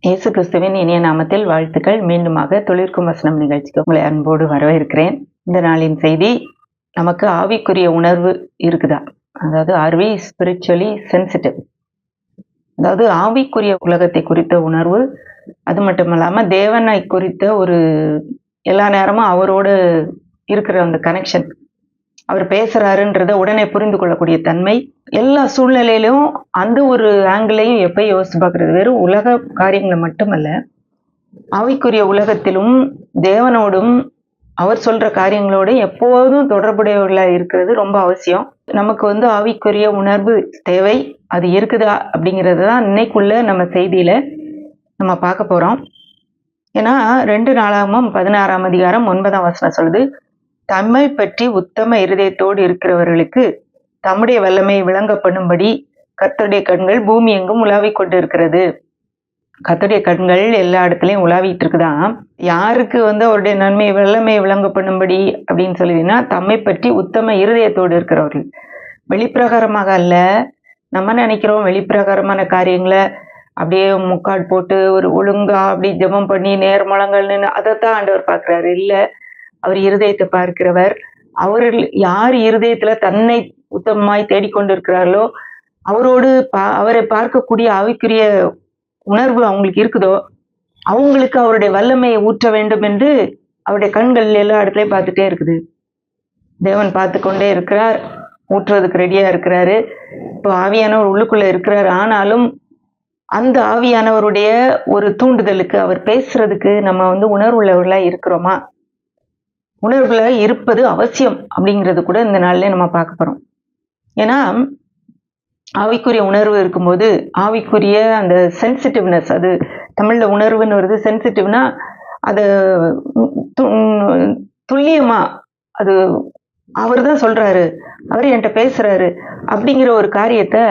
இயேசு கிறிஸ்துவின் இனிய நாமத்தில் வாழ்த்துக்கள். மீண்டுமாக தொழிற்கும் வசனம் நிகழ்ச்சிக்கு உங்களை அன்போடு வரவேற்கிறேன். இந்த நாளின் செய்தி, நமக்கு ஆவிக்குரிய உணர்வு இருக்குதா? அதாவது ஆர் வி ஸ்பிரிச்சுவலி சென்சிட்டிவ்? அதாவது ஆவிக்குரிய உலகத்தை குறித்த உணர்வு, அது மட்டும் இல்லாம தேவனை குறித்த ஒரு எல்லா நேரமும் அவரோடு இருக்கிற அந்த கனெக்ஷன், அவர் பேசுறாருன்றத உடனே புரிந்து கொள்ளக்கூடிய தன்மை, எல்லா சூழ்நிலையிலும் அந்த ஒரு ஆங்கிளையும் எப்ப யோசிச்சு பார்க்கறது. வெறும் உலக காரியங்களை மட்டுமல்ல, ஆவிக்குரிய உலகத்திலும் தேவனோடும் அவர் சொல்ற காரியங்களோடு எப்போதும் தொடர்புடையவர்களா இருக்கிறது ரொம்ப அவசியம். நமக்கு ஆவிக்குரிய உணர்வு தேவை. அது இருக்குதா அப்படிங்கிறது தான் இன்னைக்குள்ள நம்ம செய்தியில நம்ம பார்க்க போறோம். ஏன்னா 2 நாளாகமம் 16ஆம் அதிகாரம் 9ஆம் வசனம் சொல்லுது, தம்மை பற்றி உத்தம இருதயத்தோடு இருக்கிறவர்களுக்கு தம்முடைய வல்லமை விளங்க பண்ணும்படி கர்த்தருடைய கண்கள் பூமி எங்கும் உலாவிக் கொண்டு இருக்கிறது. கர்த்தருடைய கண்கள் எல்லா இடத்துலயும் உலாவிட்டு இருக்குதான். யாருக்கு அவருடைய நன்மை வல்லமை விளங்க பண்ணும்படி அப்படின்னு சொல்லுதுன்னா, தம்மை பற்றி உத்தம இருதயத்தோடு இருக்கிறவர்கள். வெளிப்பிரகாரமாக அல்ல. நம்ம நினைக்கிறோம் வெளிப்பிரகாரமான காரியங்களை அப்படியே முக்காடு போட்டு ஒரு ஒழுங்கா அப்படி ஜெபம் பண்ணி நேர்மலங்கள் நின்று அதைத்தான் ஆண்டவர் பார்க்கிறாரு. இல்ல, அவர் இருதயத்தை பார்க்கிறவர். அவர்கள் யார் இருதயத்துல தன்னை உத்தமமாய் தேடிக்கொண்டு இருக்கிறார்களோ, அவரோடு அவரை பார்க்கக்கூடிய ஆவிக்குரிய உணர்வு அவங்களுக்கு இருக்குதோ, அவங்களுக்கு அவருடைய வல்லமையை ஊற்ற வேண்டும் என்று அவருடைய கண்கள் எல்லா இடத்துலயும் பார்த்துட்டே இருக்குது. தேவன் பார்த்து கொண்டே இருக்கிறார், ஊற்றுவதற்கு ரெடியா இருக்கிறாரு. இப்போ ஆவியானவர் உள்ளுக்குள்ள இருக்கிறார். ஆனாலும் அந்த ஆவியானவருடைய ஒரு தூண்டுதலுக்கு, அவர் பேசுறதுக்கு நம்ம உணர்வுள்ளவர்களா இருக்கிறோமா? உணர்வுல இருப்பது அவசியம் அப்படிங்கிறது கூட இந்த நாள்ல நம்ம பார்க்க போறோம். ஏன்னா ஆவிக்குரிய உணர்வு இருக்கும்போது, ஆவிக்குரிய அந்த சென்சிட்டிவ்னஸ், அது தமிழ்ல உணர்வுன்னு வருது. சென்சிட்டிவ்னா அது துல்லியமா, அது அவர் தான் சொல்றாரு, அவர் என்கிட்ட பேசுறாரு அப்படிங்கிற ஒரு காரியத்தை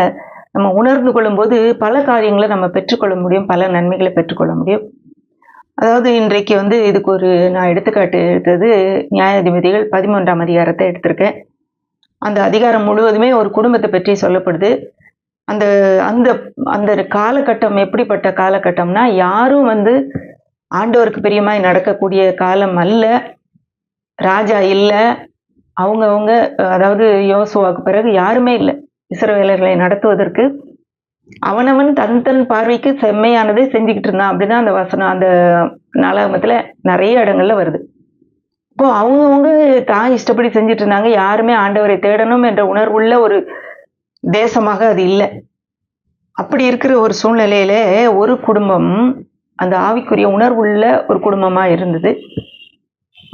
நம்ம உணர்ந்து கொள்ளும்போது பல காரியங்களை நம்ம பெற்றுக்கொள்ள முடியும், பல நன்மைகளை பெற்றுக்கொள்ள முடியும். அதாவது இன்றைக்கு இதுக்கு நான் எடுத்துக்காட்டு எடுத்தது நியாயாதிபதிகள் 13ஆம் அதிகாரத்தை எடுத்திருக்கேன். அந்த அதிகாரம் முழுவதுமே ஒரு குடும்பத்தை பற்றி சொல்லப்படுது. அந்த அந்த அந்த காலகட்டம் எப்படிப்பட்ட காலகட்டம்னா, யாரும் ஆண்டவருக்கு பிரியமாய் நடக்கக்கூடிய காலம் அல்ல. ராஜா இல்ல. அவங்க அதாவது யோசுவாவுக்கு பிறகு யாருமே இல்லை இஸ்ரவேலர்களை நடத்துவதற்கு. அவனவன் தன் பார்வைக்கு செம்மையானதை செஞ்சுக்கிட்டு இருந்தான். அப்படிதான் அந்த வசனம் அந்த நாளாகமத்துல நிறைய இடங்கள்ல வருது. இப்போ அவங்கவுங்க தான் இஷ்டப்படி செஞ்சுட்டு இருந்தாங்க. யாருமே ஆண்டவரை தேடணும் என்ற உணர்வுள்ள ஒரு தேசமாக அது இல்லை. அப்படி இருக்கிற ஒரு சூழ்நிலையில ஒரு குடும்பம் அந்த ஆவிக்குரிய உணர்வுள்ள ஒரு குடும்பமா இருந்தது.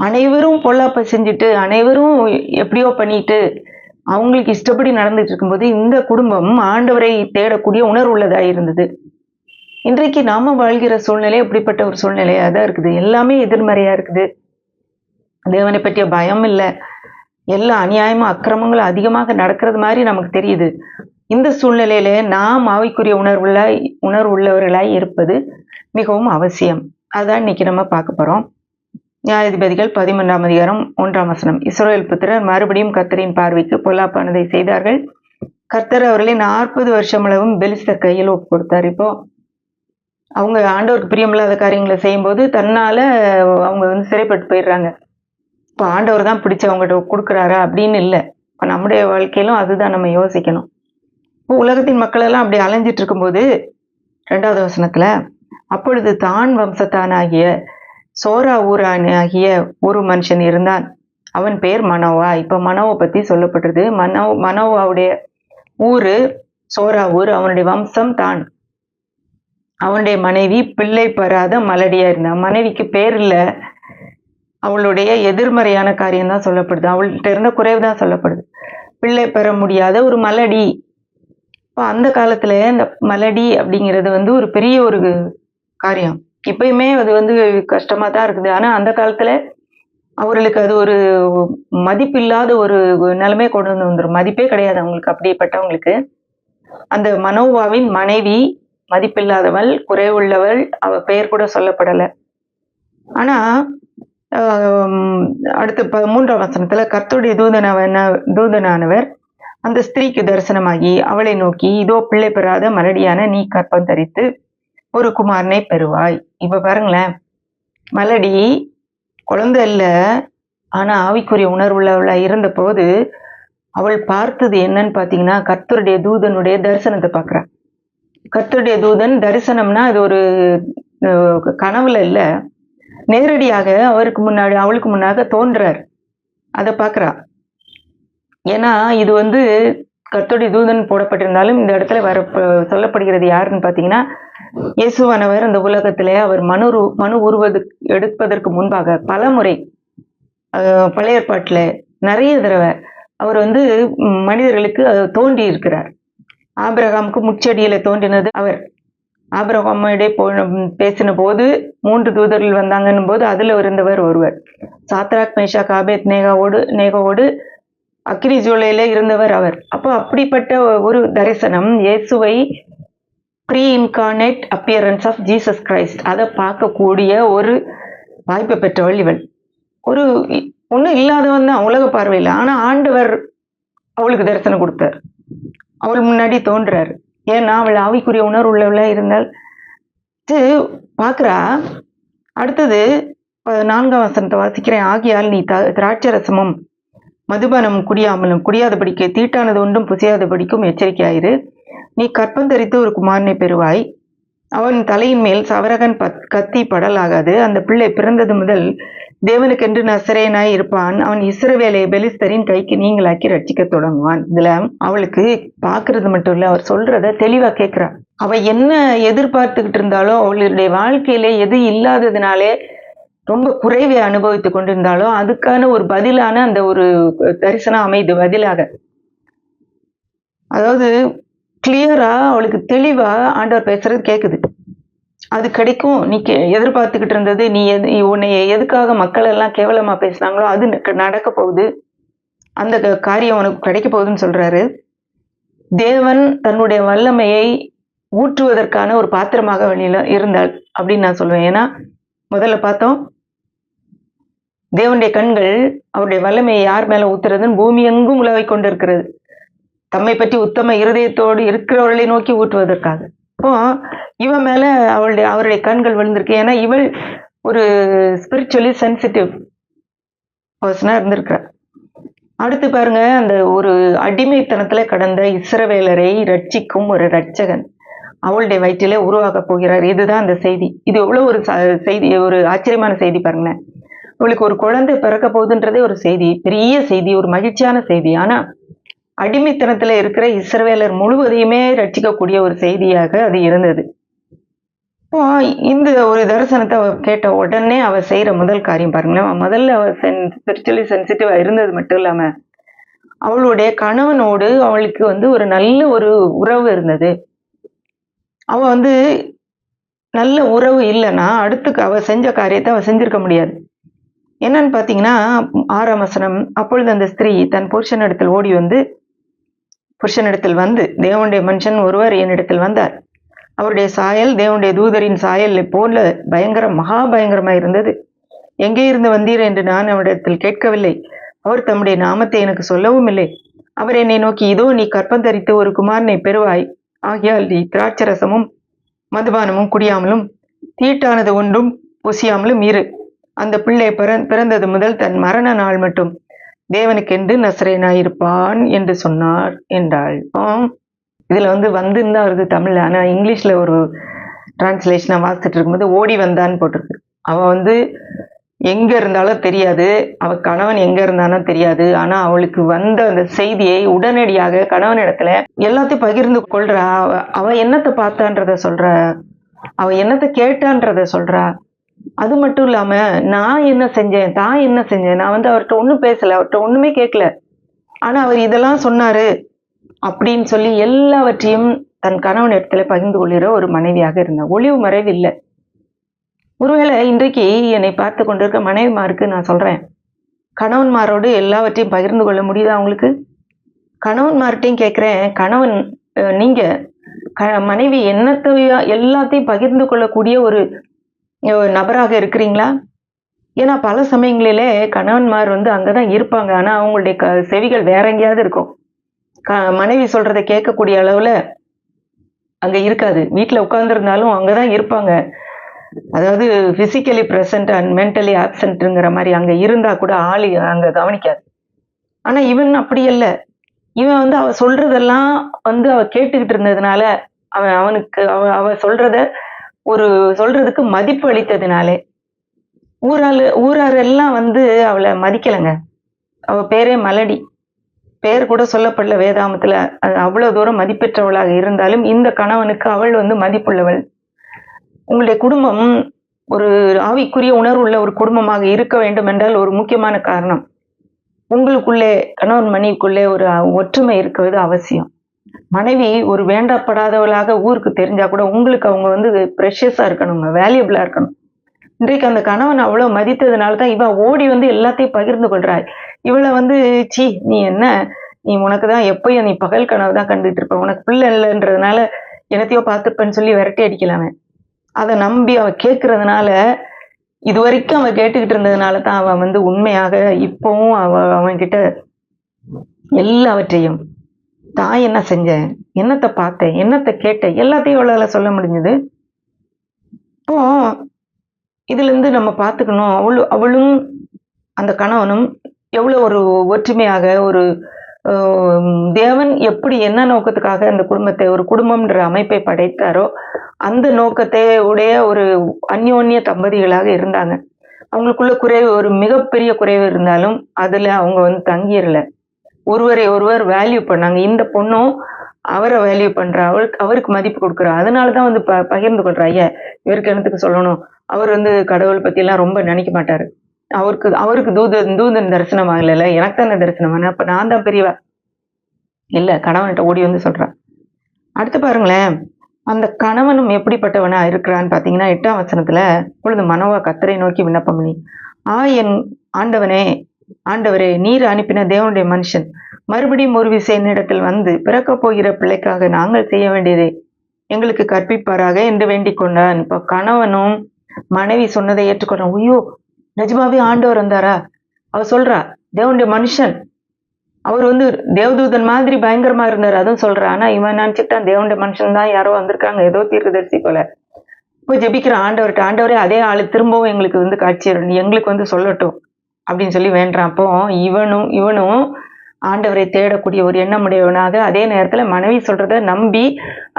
அனைவரும் பொல்லாப்ப செஞ்சுட்டு, அனைவரும் எப்படியோ பண்ணிட்டு, அவங்களுக்கு இஷ்டப்படி நடந்துட்டு இருக்கும்போது இந்த குடும்பம் ஆண்டவரை தேடக்கூடிய உணர்வுள்ளதா இருந்தது. இன்றைக்கு நாம வாழ்கிற சூழ்நிலை அப்படிப்பட்ட ஒரு சூழ்நிலையா தான் இருக்குது. எல்லாமே எதிர்மறையா இருக்குது. தேவனை பற்றிய பயம் இல்லை. எல்லா அநியாயமும் அக்கிரமங்களும் அதிகமாக நடக்கிறது மாதிரி நமக்கு தெரியுது. இந்த சூழ்நிலையில நாம் ஆவிக்குரிய உணர்வுள்ளவர்களாய் இருப்பது மிகவும் அவசியம். அதான் இன்னைக்கு நம்ம பார்க்க போறோம். நியாயாதிபதிகள் 13ஆம் அதிகாரம் 1ஆம் வசனம். இஸ்ரவேல் புத்திரர் மறுபடியும் கர்த்தரின் பார்வைக்கு பொல்லாப்பானதை செய்தார்கள். கர்த்தர் அவர்களை 40 வருஷம் அளவும் பெலிஸ்தர் கையில் ஒப்பு கொடுத்தார். இப்போ அவங்க ஆண்டவருக்கு பிரியமில்லாத காரியங்களை செய்யும்போது தன்னால அவங்க சிறைப்பட்டு போயிடுறாங்க. இப்போ ஆண்டவர் தான் பிடிச்சு அவங்ககிட்ட கொடுக்குறாரா அப்படின்னு இல்லை. இப்போ நம்முடைய வாழ்க்கையிலும் அதுதான் நம்ம யோசிக்கணும். இப்போ உலகத்தின் மக்கள் எல்லாம் அப்படி அலைஞ்சிட்டு இருக்கும்போது 2வது வசனத்துல, அப்பொழுது தான் வம்சத்தானாகிய சோரா ஊரானாகிய ஒரு மனுஷன் இருந்தான். அவன் பேர் மனோவா. இப்ப மனோவை பத்தி சொல்லப்படுறது. மனோவாவுடைய ஊரு சோரா ஊர். அவனுடைய வம்சம் தான். அவனுடைய மனைவி பிள்ளை பெறாத மலடியா இருந்தான். மனைவிக்கு பேர் இல்ல. அவளுடைய எதிர்மறையான காரியம் தான் சொல்லப்படுது. அவள்கிட்ட இருந்த குறைவு தான் சொல்லப்படுது. பிள்ளை பெற முடியாத ஒரு மலடி. இப்போ அந்த காலத்துல இந்த மலடி அப்படிங்கிறது ஒரு பெரிய ஒரு காரியம். இப்பயுமே அது கஷ்டமா தான் இருக்குது. ஆனா அந்த காலத்துல அவர்களுக்கு அது ஒரு மதிப்பில்லாத ஒரு நிலைமை கொண்டு வந்துடும். மதிப்பே கிடையாது அவங்களுக்கு. அப்படிப்பட்டவங்களுக்கு அந்த மனோவாவின் மனைவி மதிப்பில்லாதவள், குறைவுள்ளவள். அவ பெயர் கூட சொல்லப்படலை. ஆனா அடுத்து 13ஆம் வசனத்துல, கர்த்தருடைய தூதனானவர் அந்த ஸ்திரீக்கு தரிசனமாகி அவளை நோக்கி, இதோ பிள்ளை பெறாத மலடியான நீ கற்பம் தரித்து ஒரு குமாரனை பெறுவாய். இப்ப பாருங்களேன், மலடி குழந்தை இல்ல, ஆனா ஆவிக்குரிய உணர்வுள்ளவளா இருந்த போது அவள் பார்த்தது என்னன்னு பாத்தீங்கன்னா, கர்த்தருடைய தூதனுடைய தரிசனத்தை பார்க்கிறா. கர்த்தருடைய தூதன் தரிசனம்னா அது ஒரு கனவுல இல்ல, நேரடியாக அவளுக்கு முன்னாக தோன்றார். அதை பார்க்கிறா. ஏன்னா இது வந்து கர்த்தருடைய தூதன் போடப்பட்டிருந்தாலும் இந்த இடத்துல சொல்லப்படுகிறது யாருன்னு பாத்தீங்கன்னா, இயேசுவானவர் அந்த உலகத்திலே அவர் மனு எடுப்பதற்கு முன்பாக பல முறை பழைய ஏற்பாட்டுல நிறைய தடவை அவர் வந்து மனிதர்களுக்கு தோன்றி இருக்கிறார். ஆபிரகாமுக்கு முச்செடியில தோன்றினது அவர். ஆபிரகாமிடையே பேசின போது 3 தூதர்கள் வந்தாங்கன்னும் போது அதுல இருந்தவர் ஒருவர். சாத்ராக் மேஷாக் ஆபேத் நேகோவோடு அக்கினி ஜுவாலையில இருந்தவர் அவர். அப்போ அப்படிப்பட்ட ஒரு தரிசனம், இயேசுவை pre incarnate appearance of Jesus Christ, அதை பார்க்கக்கூடிய ஒரு வாய்ப்பை பெற்றவள் இவள். ஒரு ஒன்றும் இல்லாதவன் தான் உலக பார்வையில், ஆனா ஆண்டவர் அவளுக்கு தரிசனம் கொடுத்தார். அவள் முன்னாடி தோன்றாரு. ஏன்னா அவள் ஆவிக்குரிய உணர்வு உள்ளவளா இருந்தால் பாக்குறா. அடுத்தது 4ஆம் வசனத்தை வாசிக்கிறேன். ஆகியால் நீ திராட்சரசமும் மதுபானம் குடியாதபடிக்கு தீட்டானது ஒன்றும் புசியாதபடிக்கும் எச்சரிக்கையாயிரு. நீ கற்பந்தரித்து ஒரு குமாரனை பெறுவாய். அவன் தலையின் மேல் சவரகன் கத்தி படலாகாது. அந்த பிள்ளை பிறந்தது முதல் தேவனுக்கென்று நசரேனாய் இருப்பான். அவன் இஸ்ரவேலை பெலிஸ்தரின் கைக்கு நீங்களாக்கி ரட்சிக்க தொடங்குவான். இதுல அவளுக்கு பாக்குறது மட்டும் இல்ல, அவர் சொல்றத தெளிவா கேட்கிறா. அவ என்ன எதிர்பார்த்துக்கிட்டு இருந்தாலோ, அவளுடைய வாழ்க்கையில எது இல்லாததுனாலே ரொம்ப குறைவை அனுபவித்து கொண்டிருந்தாலோ அதுக்கான ஒரு பதிலான அந்த ஒரு தரிசனம் அமைது. பதிலாக அதாவது கிளியரா அவளுக்கு தெளிவா ஆண்டவர் பேசுறது கேக்குது. அது கிடைக்கும். நீ எதிர்பார்த்துக்கிட்டு இருந்தது, நீ உன்னை எதுக்காக மக்கள் எல்லாம் கேவலமா பேசினாங்களோ அது நடக்க போகுது, அந்த காரியம் உனக்கு கிடைக்க போகுதுன்னு சொல்றாரு. தேவன் தன்னுடைய வல்லமையை ஊற்றுவதற்கான ஒரு பாத்திரமாக வெளியில இருந்தாள் அப்படின்னு நான் சொல்லுவேன். ஏன்னா முதல்ல பார்த்தோம், தேவனுடைய கண்கள் அவருடைய வல்லமையை யார் மேல ஊத்துறதுன்னு பூமி எங்கும் உலவை கொண்டு இருக்கிறது. தம்மை பற்றி உத்தம இருதயத்தோடு இருக்கிறவர்களை நோக்கி ஊற்றுவதற்காக. அப்போ இவன் மேல அவருடைய கண்கள் விழுந்திருக்கு. ஏன்னா இவள் ஒரு ஸ்பிரிச்சுவலி சென்சிட்டிவ் பர்சனா இருந்திருக்கிறா. அடுத்து பாருங்க, அந்த ஒரு அடிமைத்தனத்துல கடந்த இஸ்ரவேலரை ரட்சிக்கும் ஒரு ரட்சகன் அவளுடைய வயிற்றிலே உருவாக போகிறார். இதுதான் அந்த செய்தி. இது எவ்வளவு ஒரு செய்தி, ஒரு ஆச்சரியமான செய்தி பாருங்களேன். அவளுக்கு ஒரு குழந்தை பிறக்க போகுதுன்றதே ஒரு செய்தி, பெரிய செய்தி, ஒரு மகிழ்ச்சியான செய்தி. ஆனா அடிமைத்தனத்துல இருக்கிற இஸ்ரவேலர் முழுவதையுமே ரட்சிக்கக்கூடிய ஒரு செய்தியாக அது இருந்தது. இந்த ஒரு தரிசனத்தை அவ கேட்ட உடனே அவ செய்யற முதல் காரியம் பாருங்களேன். முதல்ல அவ ஸ்பிரிச்சுவலி சென்சிட்டிவா இருந்தது மட்டும் இல்லாம அவளுடைய கணவனோடு அவளுக்கு வந்து ஒரு நல்ல ஒரு உறவு இருந்தது. அவ வந்து நல்ல உறவு இல்லைன்னா அடுத்து அவ செஞ்ச காரியத்தை அவ செஞ்சிருக்க முடியாது. என்னன்னு பாத்தீங்கன்னா 6ஆம் வசனம், அப்பொழுது அந்த ஸ்திரீ தன் புருஷனிடத்தில் ஓடி வந்து தேவனுடைய மனுஷன் ஒருவர் என்னிடத்தில் வந்தார். அவருடைய சாயல் தேவனுடைய தூதரின் சாயல் போல மகா பயங்கரமா இருந்தது. எங்கே இருந்து வந்தீர் என்று நான் அவரிடத்தில் கேட்கவில்லை. அவர் தம்முடைய நாமத்தை எனக்கு சொல்லவும் இல்லை. அவர் என்னை நோக்கி, இதோ நீ கற்பந்தரித்து ஒரு குமாரனை பெறுவாய். ஆகையால் நீ திராட்சரசமும் மதுபானமும் குடியாமலும் தீட்டானது ஒன்றும் புசியாமலும் இரு. அந்த பிள்ளை பிறந்தது முதல் தன் மரண நாள் மட்டும் தேவனுக்கென்று நசரேனாயிருப்பான் என்று சொன்னார் என்றாள். இதுல வந்துன்னு தான் வருது தமிழ்ல. ஆனா இங்கிலீஷ்ல ஒரு டிரான்ஸ்லேஷனா வாசிச்சுட்டு இருக்கும்போது ஓடி வந்தான்னு போட்டிருக்கு. அவ எங்க இருந்தாலும் தெரியாது, அவ கணவன் எங்க இருந்தானோ தெரியாது. ஆனா அவளுக்கு வந்த அந்த செய்தியை உடனடியாக கணவன் இடத்துல எல்லாத்தையும் பகிர்ந்து கொள்றா. அவ என்னத்தை பார்த்தான்றத சொல்றா, அவ என்னத்தை கேட்டான்றத சொல்றா. அது மட்டும் இல்லாம நான் என்ன செஞ்சேன், நான் அவர்கிட்ட ஒண்ணும் பேசல, அவர்கிட்ட ஒண்ணுமே கேட்கல, ஆனா அவர் இதெல்லாம் சொன்னாரு அப்படின்னு சொல்லி எல்லாவற்றையும் தன் கணவன் இடத்துல பகிர்ந்து கொள்கிற ஒரு மனைவியாக இருந்தா. ஒளிவு மறைவு இல்லை. ஒருவேளை இன்றைக்கு என்னை பார்த்து கொண்டிருக்க மனைவிமாருக்கு நான் சொல்றேன், கணவன்மாரோடு எல்லாவற்றையும் பகிர்ந்து கொள்ள முடியுதா அவங்களுக்கு? கணவன்மார்ட்டையும் கேட்கிறேன், கணவன் நீங்க மனைவி என்னத்தையோ எல்லாத்தையும் பகிர்ந்து கொள்ளக்கூடிய ஒரு நபராக இருக்கிறீங்களா? ஏன்னா பல சமயங்களிலே கணவன்மார் அங்கதான் இருப்பாங்க, ஆனா அவங்களுடைய செவிகள் வேற எங்கேயாவது இருக்கும். மனைவி சொல்றதை கேட்கக்கூடிய அளவுல அங்க இருக்காது. வீட்ல உட்கார்ந்திருந்தாலும் அங்கதான் இருப்பாங்க. அதாவது பிசிக்கலி பிரசன்ட் அண்ட் மென்டலி ஆப்சென்ட்ங்கிற மாரி அங்க இருந்தா கூட ஆளு அங்க கவனிக்காது. ஆனா இவன் அப்படி அல்ல. இவன் வந்து அவ சொல்றதெல்லாம் வந்து அவ கேட்டுக்கிட்டு இருந்ததுனால, அவன் அவனுக்கு அவ சொல்றத ஒரு சொல்றதுக்கு மதிப்பு அளித்ததுனாலே, ஊராரெல்லாம் வந்து அவள மதிக்கலங்க. அவ பேரே மலடி. பெயர் கூட சொல்லப்படல வேதாமத்துல. அது அவ்வளவு தூரம் மதிப்பெற்றவளாக இருந்தாலும், இந்த கணவனுக்கு அவள் வந்து மதிப்புள்ளவள். உங்களுடைய குடும்பம் ஒரு ஆவிக்குரிய உணர்வுள்ள ஒரு குடும்பமாக இருக்க வேண்டும் என்றால் ஒரு முக்கியமான காரணம். உங்களுக்குள்ளே கணவன் மனைவிக்குள்ளே ஒரு ஒற்றுமை இருக்கிறது அவசியம். மனைவி ஒரு வேண்டப்படாதவளாக ஊருக்கு தெரிஞ்சா கூட உங்களுக்கு அவங்க வந்து ப்ரெஷியஸா இருக்கணுங்க. வேல்யூபிளா இருக்கணும். இன்றைக்கு அந்த கணவன் அவ்வளவு மதித்ததுனால தான் இவ ஓடி வந்து எல்லாத்தையும் பகிர்ந்து கொள்றாள். இவள வந்து "ச்சீ! நீ என்ன? நீ உனக்கு தான் எப்பயும் நீ பகல் கனவு தான் கண்டுட்டு இருப்ப. உனக்கு பிள்ளை இல்லன்றதுனால என்னத்தையோ பார்த்துப்பேன்னு" சொல்லி விரட்டி அடிக்கலாமே. அத நம்பி அவ கேட்கறதுனால, இதுவரைக்கும் அவ கேட்டுக்கிட்டு இருந்ததுனால தான் அவ வந்து உண்மையாக இப்பவும் அவன்கிட்ட எல்லாவற்றையும், தான் என்ன செஞ்சேன்? என்னத்த பார்த்தேன்? என்னத்த கேட்டேன்? எல்லாத்தையும் அவளால சொல்ல முடிஞ்சது. இப்போ இதிலிருந்து நம்ம பார்த்துக்கணும். அவளும் அந்த கணவனும் எவ்வளவு ஒரு ஒற்றுமையாக ஒரு தேவன் எப்படி என்ன நோக்கத்துக்காக அந்த குடும்பத்தை ஒரு குடும்பம்ன்ற அமைப்பை படைத்தாரோ, அந்த நோக்கத்தை உடைய ஒரு அந்யோன்ய தம்பதிகளாக இருந்தாங்க. அவங்களுக்குள்ள குறைவு ஒரு மிகப்பெரிய குறைவு இருந்தாலும், அதுல அவங்க வந்து தங்கிரல. ஒருவரை ஒருவர் வேல்யூ பண்ணாங்க. இந்த பொண்ணும் அவர வேல்யூ பண்றா. அவருக்கு மதிப்பு குடுக்குறா. அதனால தான் வந்து பகிர்ந்து கொள்றா. ஐயா, இவருக்கு என்னத்துக்கு சொல்லணும்? அவர் வந்து கடவுள் பத்திலாம் ரொம்ப நினைக்க மாட்டாரு. அவருக்கு அவருக்கு தூதன் தரிசனம் ஆகலைல்ல. எனக்கு தானே தரிசனம் ஆனா, அப்ப நான் தான் பெரியவ. இல்ல, கணவன்கிட்ட ஓடி வந்து சொல்றா. அடுத்து பாருங்களேன். அந்த கணவனும் எப்படிப்பட்டவனா இருக்கிறான்னு பார்த்தீங்கன்னா, 8ஆம் வசனத்துல "அப்பொழுது மனோவா கர்த்தரை நோக்கி விண்ணப்பம் பண்ணி, என் ஆண்டவனே, ஆண்டவரே, நீர் அனுப்பின தேவனுடைய மனுஷன் மறுபடியும் ஒரு விசை என்னிடத்தில் வந்து பிறக்கப் போகிற பிள்ளைக்காக நாங்கள் செய்ய வேண்டியதை எங்களுக்கு கற்பிப்பாராக என்று வேண்டிக் கொண்டான்." இப்ப கணவனும் மனைவி சொன்னதை ஏற்றுக்கொண்டான். ஐயோ, நிஜமாவே ஆண்டவர் வந்தாரா? அவ சொல்றா, தேவனுடைய மனுஷன். அவர் வந்து தேவதூதன் மாதிரி பயங்கரமா இருந்தாரு. அதுவும் சொல்றா. ஆனா இவன் நினைச்சுட்டான் தேவனுடைய மனுஷன் தான் யாரோ வந்திருக்காங்க. ஏதோ தீர்க்கதரிசி போல. போய் ஜெபிக்கிறான் ஆண்டவர்ட்ட. ஆண்டவரே, அதே ஆளு திரும்பவும் எங்களுக்கு வந்து காட்சி எங்களுக்கு வந்து சொல்லட்டும் அப்படின்னு சொல்லி வேண்டான். அப்போ இவனும் ஆண்டவரை தேடக்கூடிய ஒரு எண்ணமுடையவனாக, அதே நேரத்துல மனைவி சொல்றத நம்பி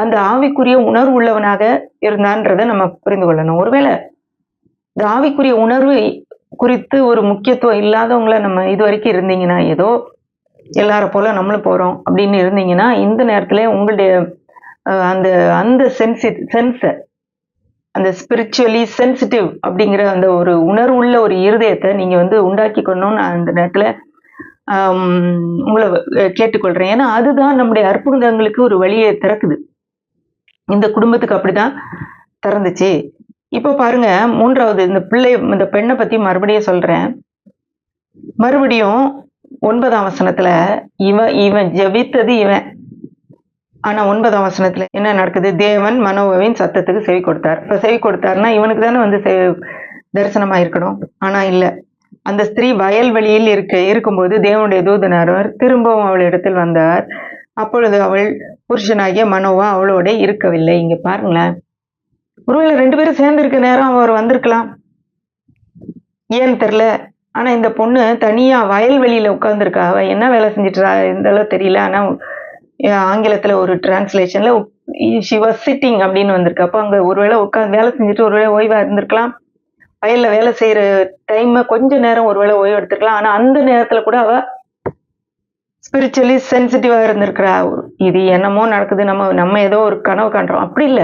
அந்த ஆவிக்குரிய உணர்வு உள்ளவனாக இருந்தான்றதை நம்ம புரிந்து கொள்ளணும். ஒருவேளை இந்த ஆவிக்குரிய உணர்வு குறித்து ஒரு முக்கியத்துவம் இல்லாதவங்கள நம்ம இது வரைக்கும் இருந்தீங்கன்னா, ஏதோ எல்லார போல நம்மளும் போறோம் அப்படின்னு இருந்தீங்கன்னா, இந்த நேரத்துல உங்களுடைய அந்த அந்த சென்ஸ அந்த ஸ்பிரிச்சுவலி சென்சிட்டிவ் அப்படிங்கிற அந்த ஒரு உணர்வுள்ள ஒரு இருதயத்தை நீங்க வந்து உண்டாக்கிக்கணும்னு நான் இந்த நேரத்துல உங்களை கேட்டுக்கொள்றேன். ஏன்னா அதுதான் நம்முடைய அற்புதங்களுக்கு ஒரு வழியை திறக்குது. இந்த குடும்பத்துக்கு அப்படிதான் திறந்துச்சு. இப்ப பாருங்க, 3வது இந்த பெண்ணை பத்தி மறுபடியும் சொல்றேன். மறுபடியும் 9ஆம் வசனத்துல இவன் ஜெபித்தது இவன். ஆனா 9ஆம் வசனத்துல என்ன நடக்குது? தேவன் மனோவாவின் சத்தத்துக்கு செவி கொடுத்தார். இப்ப செவி கொடுத்தாருன்னா இவனுக்கு தானே வந்து தரிசனமா இருக்கணும். ஆனா இல்ல. அந்த ஸ்திரீ வயல்வெளியில் இருக்கும்போது தேவனுடைய தூதனானவர் திரும்பவும் அவளிடத்தில் வந்தார். அப்பொழுது அவள் புருஷனாகிய மனோவா அவளோட இருக்கவில்லை. இங்க பாருங்களேன். ஒருவேளை 2 பேரும் சேர்ந்து இருக்க நேரம் அவர் வந்திருக்கலாம். ஏன்னு தெரியல. ஆனா இந்த பொண்ணு தனியா வயல்வெளியில உட்கார்ந்துருக்கா. அவ என்ன வேலை செஞ்சுட்டு இருந்தாலும் தெரியல. ஆனா ஆங்கிலத்துல ஒரு டிரான்ஸ்லேஷன்ல ஷி வாஸ் சிட்டிங் அப்படின்னு வந்திருக்கு. அப்போ அங்க ஒருவேளை உட்கார்ந்து வேலை செஞ்சுட்டு ஒருவேளை ஓய்வா இருந்திருக்கலாம். வயல்ல வேலை செய்யற டைம் கொஞ்ச நேரம் ஒருவேளை ஓய்வு எடுத்துக்கலாம். ஆனா அந்த நேரத்துல கூட அவ ஸ்பிரிச்சுவலி சென்சிட்டிவா இருந்திருக்கிறா. இது என்னமோ நடக்குது, நம்ம ஏதோ ஒரு கனவு காண்றோம் அப்படி இல்ல.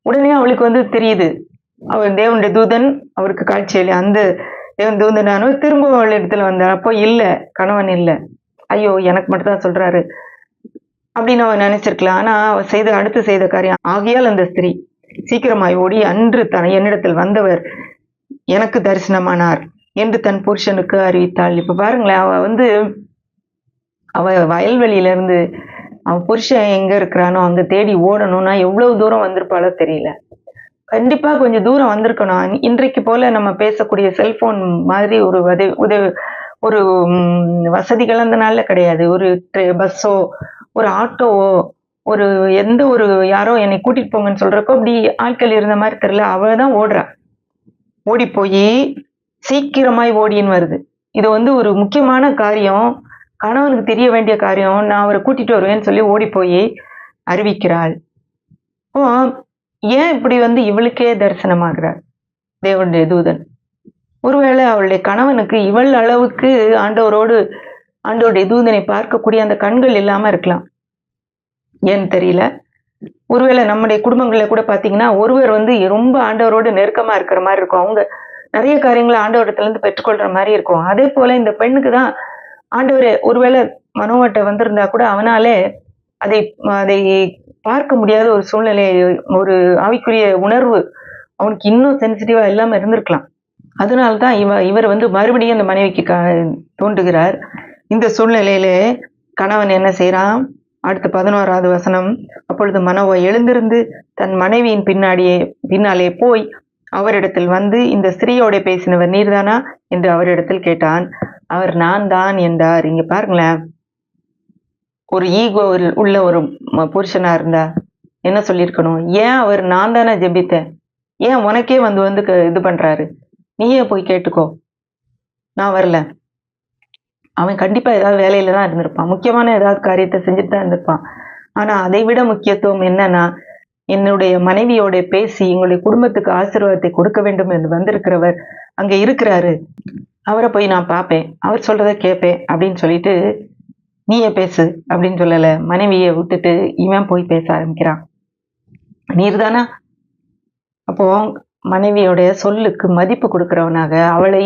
உடனே அவளுக்கு வந்து தெரியுது, அவர் தேவனுடைய தூதன் அவருக்கு காட்சியளி. அந்த தேவன் தூதனானவர் திரும்ப அவள் இடத்துல வந்தார். அப்போ இல்ல, கணவன் இல்ல. ஐயோ, எனக்கு மட்டும் தான் சொல்றாரு அப்படின்னு அவன் நினைச்சிருக்கலாம். ஆனா அவ அடுத்து செய்த காரியம், ஆகையால் அந்த ஸ்திரீ சீக்கிரமாய் ஓடி அன்று என்னிடத்தில் வந்தவர் எனக்கு தரிசனமானார் என்று தன் புருஷனுக்கு அறிவித்தாள். இப்ப பாருங்களேன், அவ வயல்வெளியில இருந்து அவன் புருஷன் எங்க இருக்கிறானோ அங்க தேடி ஓடணும்னா எவ்வளவு தூரம் வந்திருப்பாளோ தெரியல. கண்டிப்பா கொஞ்சம் தூரம் வந்திருக்கணும். இன்றைக்கு போல நம்ம பேசக்கூடிய செல்போன் மாதிரி ஒரு ஒரு வசதிகள் அந்த நாள்ல கிடையாது. ஒரு பஸ்ஸோ ஒரு ஆட்டோவோ ஒரு எந்த ஒரு யாரோ என்னை கூட்டிட்டு போங்கன்னு சொல்றப்போ அப்படி ஆட்கள் இருந்த மாதிரி தெரியல. அவ தான் ஓடுறா. ஓடி போய் சீக்கிரமாய் ஓடின்னு வருது. இது வந்து ஒரு முக்கியமான காரியம். கணவனுக்கு தெரிய வேண்டிய காரியம். நான் அவரை கூட்டிட்டு வருவேன்னு சொல்லி ஓடி போய் அறிவிக்கிறாள். அப்போ ஏன் இப்படி வந்து இவளுக்கே தரிசனமாகிறார் தேவனுடைய தூதன்? ஒருவேளை அவளுடைய கணவனுக்கு இவள் அளவுக்கு ஆண்டவருடைய தூதனை பார்க்கக்கூடிய அந்த கண்கள் இல்லாம இருக்கலாம். ஏன்னு தெரியல. ஒருவேளை நம்முடைய குடும்பங்கள்ல கூட பாத்தீங்கன்னா, ஒருவர் வந்து ரொம்ப ஆண்டவரோடு நெருக்கமா இருக்கிற மாதிரி இருக்கும். அவங்க நிறைய காரியங்களை ஆண்டவரிடத்துல இருந்து பெற்றுக்கொள்ற மாதிரி இருக்கும். அதே போல இந்த பெண்ணுக்கு தான் ஆண்டவர் ஒருவேளை மனோவட்ட வந்திருந்தா கூட அவனாலே அதை அதை பார்க்க முடியாத ஒரு சூழ்நிலை, ஒரு ஆவிக்குரிய உணர்வு அவனுக்கு இன்னும் சென்சிட்டிவா இல்லாம இருந்திருக்கலாம். அதனால்தான் இவர் வந்து மறுபடியும் அந்த மனைவிக்கு தோன்றுகிறார். இந்த சூழ்நிலையில கணவன் என்ன செய்யறான்? அடுத்த 11வது வசனம். அப்பொழுது மனோவா எழுந்திருந்து தன் மனைவியின் பின்னாலே போய் அவரிடத்தில் வந்து, இந்த ஸ்திரீயோட பேசினவர் நீர்தானா என்று அவரிடத்தில் கேட்டான். அவர் நான் தான் என்றார். இங்க பாருங்களேன், ஒரு ஈகோ உள்ள ஒரு புருஷனா இருந்தா என்ன சொல்லியிருக்கணும்? ஏன் அவர் நான் தானே ஜெபித்தேன், ஏன் உனக்கே வந்து இது பண்றாரு, நீயே போய் கேட்டுக்கோ, நான் வரல. அவன் கண்டிப்பா ஏதாவது வேலையில தான் இருந்திருப்பான், முக்கியமான ஏதாவது காரியத்தை செஞ்சுட்டு தான் இருந்திருப்பான். ஆனா அதை விட முக்கியத்துவம் என்னன்னா, என்னுடைய மனைவியோட பேசி எங்களுடைய குடும்பத்துக்கு ஆசீர்வாதத்தை கொடுக்க வேண்டும் என்று வந்திருக்கிறவர் அங்க இருக்கிறாரு, அவரை போய் நான் பார்ப்பேன், அவர் சொல்றதை கேட்பேன் அப்படின்னு சொல்லிட்டு நீயே பேசு அப்படின்னு சொல்லல. மனைவியை விட்டுட்டு இவன் போய் பேச ஆரம்பிக்கிறான். நீர்தானா? அப்போ மனைவியோடைய சொல்லுக்கு மதிப்பு கொடுக்கிறவனாக, அவளை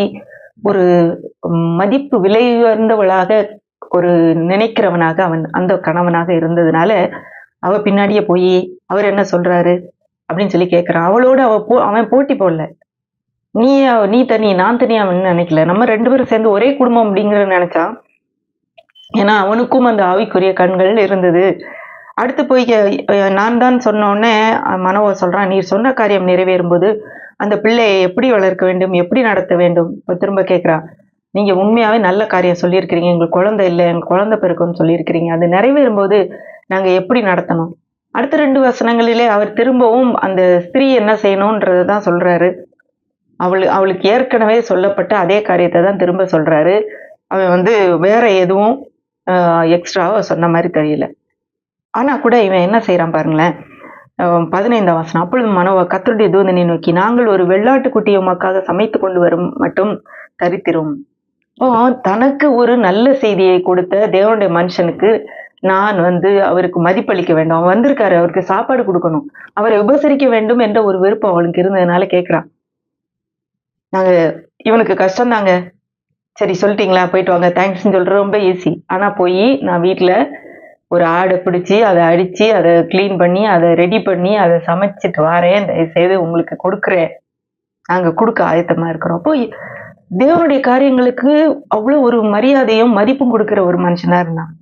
ஒரு மதிப்பு விலை உயர்ந்தவளாக ஒரு நினைக்கிறவனாக அவன் அந்த கணவனாக இருந்ததுனால அவ பின்னாடியே போய் அவர் என்ன சொல்றாரு அப்படின்னு சொல்லி கேட்கிறான். அவளோட அவன் போட்டி போடல. நீ தனி நான் தனி அவன் நினைக்கல. நம்ம 2 பேரும் சேர்ந்து ஒரே குடும்பம் அப்படிங்கறத நினைச்சான். ஏன்னா அவனுக்கும் அந்த ஆவிக்குரிய கண்கள் இருந்தது. அடுத்து போய் நான் தான் சொன்ன உடனே மனோவா சொல்றான், நீர் சொன்ன காரியம் நிறைவேறும் போது அந்த பிள்ளையை எப்படி வளர்க்க வேண்டும், எப்படி நடத்த வேண்டும்? இப்ப திரும்ப கேட்கிறான், நீங்க உண்மையாவே நல்ல காரியம் சொல்லியிருக்கிறீங்க, எங்களுக்கு குழந்தை இல்லை, எங்க குழந்தை பிறக்கும்னு சொல்லியிருக்கிறீங்க, அது நிறைவேறும் போது நாங்க எப்படி நடத்தணும்? அடுத்த 2 வசனங்களிலே அவர் திரும்பவும் அந்த ஸ்திரீ என்ன செய்யணும்ன்றதான் சொல்றாரு. அவளுக்கு ஏற்கனவே சொல்லப்பட்ட அதே காரியத்தை தான் திரும்ப சொல்றாரு. அவன் வந்து வேற எதுவும் எக்ஸ்ட்ராவா சொன்ன மாதிரி தெரியல. ஆனா கூட இவன் என்ன செய்யறான் பாருங்களேன். 15ஆம் வசனம். அப்பொழுது மனோவா கர்த்தருடைய தூதனை நோக்கி, நாங்கள் ஒரு வெள்ளாட்டு குட்டியை உமக்காக சமைத்து கொண்டு வரும் மட்டும் தரித்திரும். தனக்கு ஒரு நல்ல செய்தியை கொடுத்த தேவனுடைய மனுஷனுக்கு நான் வந்து அவருக்கு மதிப்பளிக்க வேண்டும். அவன் வந்திருக்காரு, அவருக்கு சாப்பாடு கொடுக்கணும், அவரை உபசரிக்க வேண்டும் என்ற ஒரு விருப்பம் அவளுக்கு இருந்ததுனால கேட்கிறான். நாங்க இவனுக்கு கஷ்டம் தாங்க, சரி சொல்லிட்டீங்களா, போயிட்டு வாங்க, தேங்க்ஸ்ன்னு சொல்றது ரொம்ப ஈஸி. ஆனா போய் நான் வீட்டுல ஒரு ஆடை பிடிச்சி அதை அடிச்சு அதை கிளீன் பண்ணி அதை ரெடி பண்ணி அதை சமைச்சிட்டு வாரேன், தயவுசெய்து உங்களுக்கு கொடுக்குறேன், நாங்க கொடுக்க ஆயத்தமா இருக்கிறோம். அப்போ தேவனுடைய காரியங்களுக்கு அவ்வளவு ஒரு மரியாதையும் மதிப்பும் கொடுக்கிற ஒரு மனுஷனா இருந்தான்.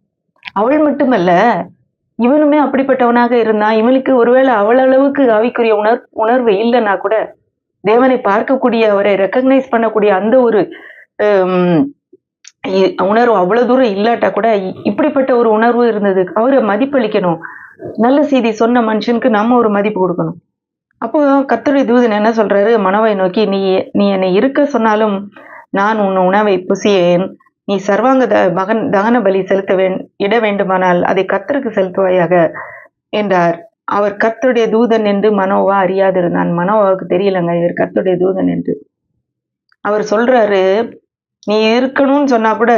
அவள் மட்டுமல்ல, இவனுமே அப்படிப்பட்டவனாக இருந்தான். இவனுக்கு ஒருவேளை அவள் அளவுக்கு ஆவிக்குரிய உணர்வு இல்லைன்னா கூட தேவனை பார்க்கக்கூடிய, அவரை ரெக்கக்னைஸ் பண்ணக்கூடிய அந்த ஒரு உணர்வு அவ்வளவு தூரம் இல்லாட்டா கூட இப்படிப்பட்ட ஒரு உணர்வு இருந்தது. அவரை மதிப்பளிக்கணும். நல்ல செய்தி சொன்ன மனுஷனுக்கு நம்ம ஒரு மதிப்பு கொடுக்கணும். அப்போ கர்த்தருடைய தூதன் என்ன சொல்றாரு? மனோவை நோக்கி, நீ என்னை இருக்க சொன்னாலும் நான் உன் உணவை புசியேன். நீ சர்வாங்க தகன பலி இட வேண்டுமானால் அதை கர்த்தருக்கு செலுத்துவாயாக என்றார். அவர் கர்த்தருடைய தூதன் என்று மனோவா அறியாதிருந்தான். மனோவாவுக்கு தெரியலங்க இவர் கர்த்தருடைய தூதன் என்று. அவர் சொல்றாரு, நீ இருக்கணும்னு சொன்னா கூட,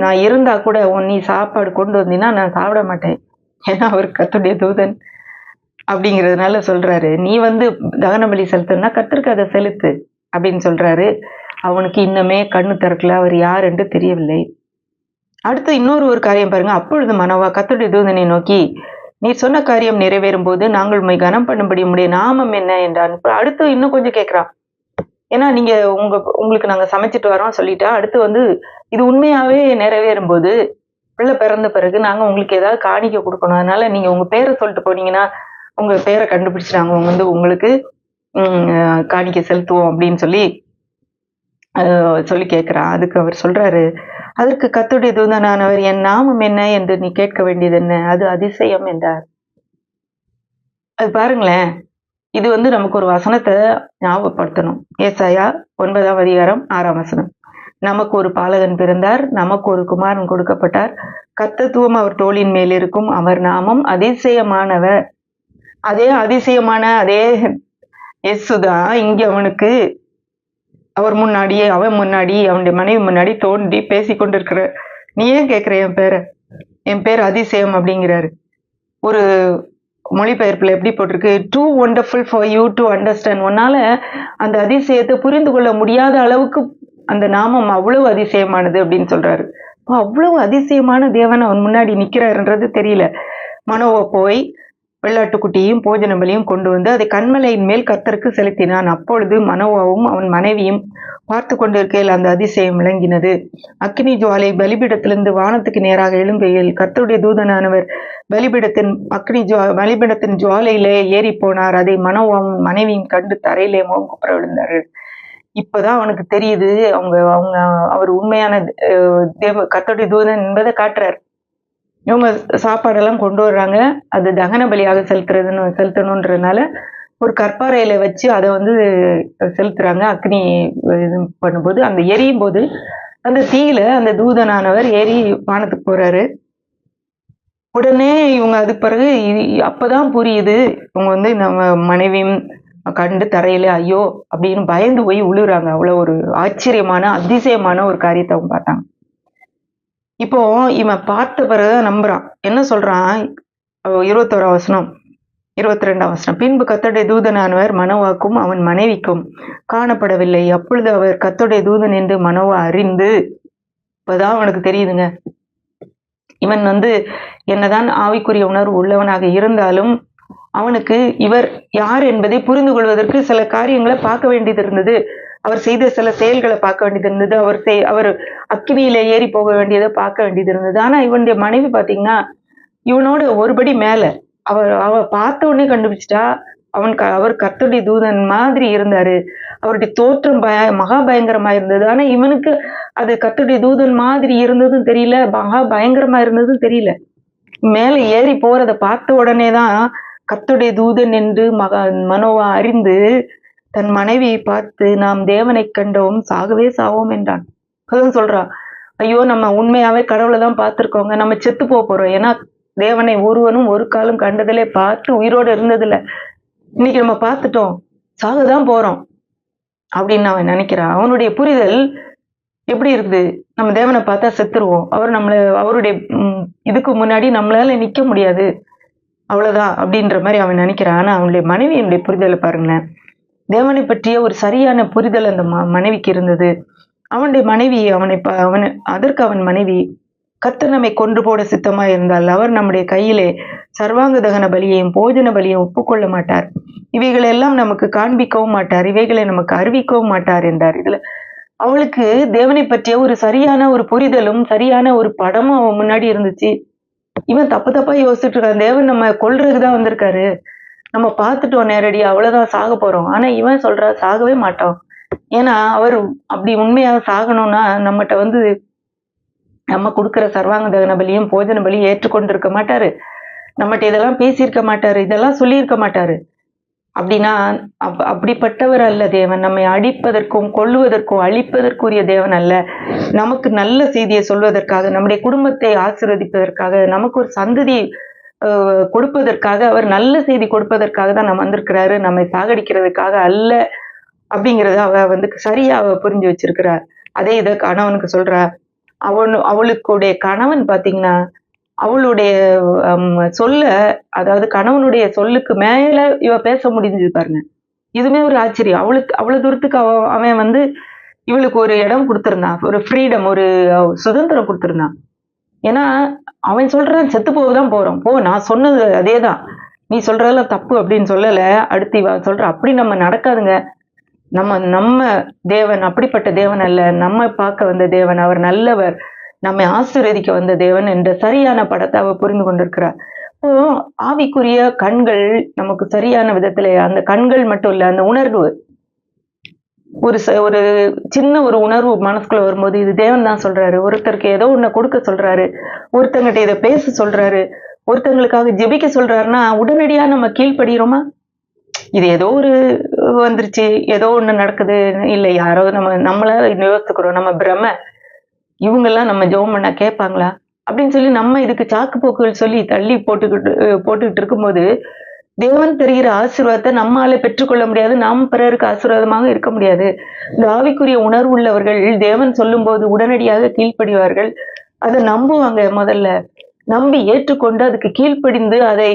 நான் இருந்தா கூட நீ சாப்பாடு கொண்டு வந்தீங்கன்னா நான் சாப்பிட மாட்டேன், ஏன்னா அவர் கர்த்தருடைய தூதன் அப்படிங்கிறதுனால சொல்றாரு. நீ வந்து தகன பலி செலுத்தணும்னா கர்த்தருக்கு அதை செலுத்து அப்படின்னு சொல்றாரு. அவனுக்கு இன்னுமே கண்ணு திறக்கல, அவர் யார் என்று தெரியவில்லை. அடுத்து இன்னொரு காரியம் பாருங்க. அப்பொழுது மனோவா கர்த்தருடைய தூதனை நோக்கி, நீ சொன்ன காரியம் நிறைவேறும் போது நாங்கள் உண்மை கனம் பண்ணும்படி உடைய நாமம் என்ன என்றான். அடுத்து இன்னும் கொஞ்சம் கேட்கிறான். ஏன்னா நீங்க உங்களுக்கு நாங்க சமைச்சிட்டு வரோம் சொல்லிட்டா, அடுத்து வந்து இது உண்மையாவே நிறைவேறும் போது, பிள்ளை பிறந்த பிறகு நாங்க உங்களுக்கு ஏதாவது காணிக்க கொடுக்கணும், அதனால நீங்க உங்க பேரை சொல்லிட்டு போனீங்கன்னா உங்க பேரை கண்டுபிடிச்சு நாங்க வந்து உங்களுக்கு காணிக்க செலுத்துவோம் அப்படின்னு சொல்லி கேட்கிறான். அதுக்கு அவர் சொல்றாரு, அதற்கு கர்த்தருடைய தூதனானவர், என் நாமம் என்ன என்று நீ கேட்க வேண்டியது என்ன, அது அதிசயம் என்றார். அது பாருங்களேன். இது நமக்கு ஒரு வசனத்தை ஞாபகப்படுத்தணும். ஏசாயா 9ஆம் அதிகாரம் 6ஆம் வசனம். நமக்கு ஒரு பாலகன் பிறந்தார், நமக்கு ஒரு குமாரன் கொடுக்கப்பட்டார், கர்த்தத்துவம் அவர் தோளின் மேல் இருக்கும், அவர் நாமம் அதிசயமானவர். அதே அதிசயமான அதே இயேசுதான் இங்க அவனுக்கு அவன் முன்னாடி அவனுடைய மனைவி முன்னாடி தோன்றி பேசிக் கொண்டிருக்கிற. நீ ஏன் கேட்கிற என் பேர் அதிசயம் அப்படிங்கிறாரு. ஒரு மொழிபெயர்ப்புல எப்படி போட்டிருக்கு, too wonderful for you to understand. உன்னால அந்த அதிசயத்தை புரிந்து கொள்ள முடியாத அளவுக்கு அந்த நாமம் அவ்வளவு அதிசயமானது அப்படின்னு சொல்றாரு. அவ்வளவு அதிசயமான தேவன் அவன் முன்னாடி நிக்கிறாருன்றது தெரியல. மனோவா போய் வெள்ளாட்டுக்குட்டியும் போஜன பலியும் கொண்டு வந்து அதை கன்மலையின் மேல் கர்த்தருக்கு செலுத்தினான். அப்பொழுது மனோவாவும் அவன் மனைவியும் பார்த்து கொண்டிருக்கையில் அந்த அதிசயம் விளங்கினது. அக்கினி ஜுவாலை பலிபீடத்திலிருந்து வானத்துக்கு நேராக எழும்பையில் கர்த்தருடைய தூதனானவர் பலிபீடத்தின் ஜுவாலையிலே ஏறி போனார். அதை மனோவாவும் மனைவியும் கண்டு தரையிலே முகங்குப்புற விழுந்தார்கள். இப்பதான் அவனுக்கு தெரியுது அவர் உண்மையான கர்த்தருடைய தூதன் என்பதை காட்டுறார். இவங்க சாப்பாடெல்லாம் கொண்டு வர்றாங்க. அது தகன பலியாக செலுத்தணுன்றதுனால ஒரு கற்பாறையில வச்சு அதை செலுத்துறாங்க. அக்னி இது பண்ணும்போது அந்த எரியும் போது அந்த தீயில அந்த தூதனானவர் ஏறி வானத்துக்கு போறாரு. உடனே இவங்க அதுக்கு பிறகு அப்பதான் புரியுது. இவங்க நம்ம மனைவியும் கண்டு தரையில ஐயோ அப்படின்னு பயந்து போய் உழுறாங்க. அவ்வளவு ஒரு ஆச்சரியமான அதிசயமான ஒரு காரியத்தை அவங்க பார்த்தாங்க. இப்போ இவன் பார்த்த பிறகுதான் நம்புறான். என்ன சொல்றான்? 21ஆம் வசனம் 22ஆம் வசனம். பின்பு கர்த்தருடைய தூதனானவர் மனோவாக்கும் அவன் மனைவிக்கும் காணப்படவில்லை. அப்பொழுது அவர் கர்த்தருடைய தூதன் என்று மனோவா அறிந்து, இப்பதான் அவனுக்கு தெரியுதுங்க, இவன் என்னதான் ஆவிக்குரிய உணர்வு உள்ளவனாக இருந்தாலும் அவனுக்கு இவர் யார் என்பதை புரிந்து கொள்வதற்கு சில காரியங்களை பார்க்க வேண்டியது இருந்தது. அவர் செய்த சில செயல்களை பார்க்க வேண்டியது இருந்தது. அவர் அக்கினியில ஏறி போக வேண்டியதை பார்க்க வேண்டியது இருந்தது. ஆனா இவனுடைய மனைவி பாத்தீங்கன்னா இவனோட ஒருபடி மேல அவ பார்த்த உடனே கண்டுபிடிச்சிட்டா. அவர் கர்த்தருடைய தூதன் மாதிரி இருந்தாரு. அவருடைய தோற்றம் மகா பயங்கரமா இருந்தது. ஆனா இவனுக்கு அது கர்த்தருடைய தூதன் மாதிரி இருந்ததும் தெரியல, மகா பயங்கரமா இருந்ததும் தெரியல. மேல ஏறி போறத பார்த்த உடனேதான் கர்த்தருடைய தூதன் என்று மனோவா அறிந்து தன் மனைவியை பார்த்து, நாம் தேவனை கண்டோம், சாகவே சாவோம் என்றான். அதான் சொல்றான், ஐயோ நம்ம உண்மையாவே கடவுளை தான் பார்த்திருக்கோங்க, நம்ம செத்து போறோம். ஏன்னா தேவனை ஒருவனும் ஒரு காலம் கண்டதிலே பார்த்து உயிரோடு இருந்ததில்ல. இன்னைக்கு நம்ம பார்த்துட்டோம், சாகதான் போறோம் அப்படின்னு அவன் நினைக்கிறான். அவனுடைய புரிதல் எப்படி இருக்குது? நம்ம தேவனை பார்த்தா செத்துருவோம், அவருடைய இதுக்கு முன்னாடி நம்மளால நிக்க முடியாது, அவ்வளவுதான் அப்படின்ற மாதிரி அவன் நினைக்கிறான். ஆனா அவனுடைய மனைவியினுடைய புரிதலை பாருங்களேன். தேவனை பற்றிய ஒரு சரியான புரிதல் அந்த மனைவிக்கு இருந்தது. அவனுடைய மனைவி அதற்கு அவன் மனைவி, கர்த்தர் நம்மை கொன்று போட சித்தமா இருந்தால் அவர் நம்முடைய கையிலே சர்வாங்க தகன பலியையும் போஜன பலியையும் ஒப்புக்கொள்ள மாட்டார், இவைகளை எல்லாம் நமக்கு காண்பிக்கவும் மாட்டார், இவைகளை நமக்கு அறிவிக்கவும் மாட்டார் என்றார். இதுல அவளுக்கு தேவனை பற்றிய ஒரு சரியான ஒரு புரிதலும் சரியான ஒரு படமும் அவன் முன்னாடி இருந்துச்சு. இவன் தப்பா யோசிச்சுட்டு இருக்கான். தேவன் நம்ம கொல்றதுக்குதான் வந்திருக்காரு, நம்ம பார்த்துட்டோம் நேரடியா, அவ்வளவுதான், சாக போறோம். ஆனா இவன் சொல்றா சாகவே மாட்டோம். ஏன்னா அவர் அப்படி உண்மையாக சாகணும்னா நம்மகிட்ட நம்ம கொடுக்குற சர்வாங்க தகன பலியும் போஜன பலியும் ஏற்றுக்கொண்டு இருக்க மாட்டாரு, நம்மகிட்ட இதெல்லாம் பேசியிருக்க மாட்டாரு, இதெல்லாம் சொல்லியிருக்க மாட்டாரு. அப்படின்னா அப்படிப்பட்டவர் அல்ல தேவன். நம்மை அடிப்பதற்கும் கொல்லுவதற்கும் அழிப்பதற்குரிய தேவன் அல்ல. நமக்கு நல்ல செய்தியை சொல்வதற்காக, நம்முடைய குடும்பத்தை ஆசீர்வதிப்பதற்காக, நமக்கு ஒரு சந்ததி கொடுப்பதற்காக, அவர் நல்ல செய்தி கொடுப்பதற்காக தான் நம்ம வந்திருக்கிறாரு, நம்மை சாகடிக்கிறதுக்காக அல்ல அப்படிங்கறத அவ சரியா புரிஞ்சு வச்சிருக்கிறார். அதே இத கணவனுக்கு சொல்றா. அவளுக்குடைய கணவன் பாத்தீங்கன்னா அவளுடைய அதாவது கணவனுடைய சொல்லுக்கு மேல இவ பேச முடிஞ்சது பாருங்க. இதுமே ஒரு ஆச்சரியம். அவ்வளவு தூரத்துக்கு அவன் இவளுக்கு ஒரு இடம் கொடுத்திருந்தான், ஒரு ஃப்ரீடம், ஒரு சுதந்திரம் கொடுத்திருந்தான். ஏன்னா அவன் சொல்றான் செத்து போகதான் போறோம், போ, நான் சொன்னது அதேதான், நீ சொல்றதெல்லாம் தப்பு அப்படின்னு சொல்லல. அடுத்து இவ சொல்ற அப்படி நம்ம நடக்காதுங்க, நம்ம தேவன் அப்படிப்பட்ட தேவன் அல்ல, நம்ம பார்க்க வந்த தேவன், அவர் நல்லவர், நம்மை ஆசீர்வதிக்க வந்த தேவன் என்ற சரியான படத்தை அவ புரிந்து கொண்டிருக்கிறார். இப்போ ஆவிக்குரிய கண்கள் நமக்கு சரியான விதத்துல, அந்த கண்கள் மட்டும் இல்ல, அந்த உணர்வு, ஒரு சின்ன ஒரு உணர்வு மனசுக்குள்ள வரும்போது இது தேவன் தான் சொல்றாரு, ஒருத்தருக்கு ஏதோ ஒண்ணு கொடுக்க சொல்றாரு, ஒருத்தங்கிட்ட இதை பேச சொல்றாரு, ஒருத்தங்களுக்காக ஜெபிக்க சொல்றாருன்னா உடனடியா நம்ம கீழ்ப்படுகிறோமா? இது ஏதோ ஒரு வந்துருச்சு, ஏதோ ஒண்ணு நடக்குது, இல்ல யாரோ நம்மளா யோசிச்சுக்கிறோம். நம்ம பிரமை. இவங்கெல்லாம் நம்ம ஜெபம் பண்ணா கேட்பாங்களா? அப்படின்னு சொல்லி நம்ம இதுக்கு சாக்கு போக்குகள் சொல்லி தள்ளி போட்டுக்கிட்டு இருக்கும்போது, தேவன் தருகிற ஆசீர்வாதத்தை நம்மால பெற்றுக்கொள்ள முடியாது. நாம் பிறருக்கு ஆசீர்வாதமாக இருக்க முடியாது. இந்த ஆவிக்குரிய உணர்வு உள்ளவர்கள் தேவன் சொல்லும்போது உடனடியாக கீழ்ப்படிவார்கள். அதை நம்புவாங்க முதல்ல. நம்பி ஏற்றுக்கொண்டு அதுக்கு கீழ்ப்படிந்து அதை